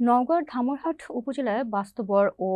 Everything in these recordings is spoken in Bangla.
নওগাঁর ধামরহাট উপজেলায় বাস্তবর ও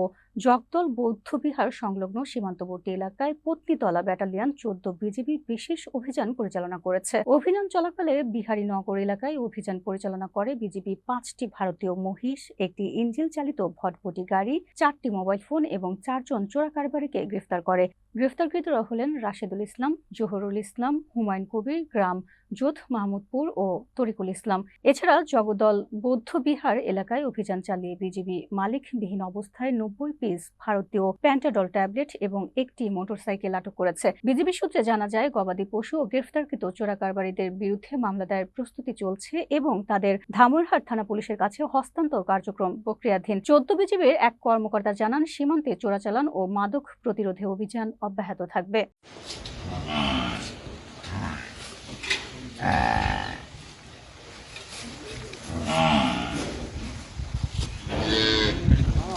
জগদল বৌদ্ধবিহার সংলগ্ন সীমান্তবর্তী এলাকায় পত্নীতলা ব্যাটালিয়ন ১৪ বিজিবি বিশেষ অভিযান পরিচালনা করেছে। অভিযান চলাকালে বিহারীনগর এলাকায় অভিযান পরিচালনা করে বিজিবি ৫টি ভারতীয় মহিষ, একটি ইঞ্জিন চালিত ভটভটি গাড়ি, ৪টি মোবাইল ফোন এবং ৪ জন চোরা কারবারিকে গ্রেফতার করে। গ্রেফতারকৃতরা হলেন রাশেদুল ইসলাম, জোহরুল ইসলাম, হুমায়ুন কবির, গ্রাম যোধ মাহমুদপুর ও তরিকুল ইসলাম। এছাড়া জগদল বৌদ্ধবিহার এলাকায় অভিযান চালিয়ে বিজিবি মালিকবিহীন অবস্থায় ৯০ পিস ভারতীয় প্যান্টাডল ট্যাবলেট এবং একটি মোটরসাইকেল আটক করেছে। বিজিবি সূত্রে জানা যায়, গবাদি পশু ও গ্রেফতারকৃত চোরা কারবারিদের বিরুদ্ধে মামলা দায়ের প্রস্তুতি চলছে এবং তাদের ধামরহাট থানা পুলিশের কাছে হস্তান্তর কার্যক্রম প্রক্রিয়াধীন। ১৪ বিজিবির এক কর্মকর্তা জানান, সীমান্তে চোরাচালান ও মাদক প্রতিরোধে অভিযান অব্যাহত থাকবে।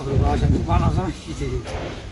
我晚上去帮他上洗洗。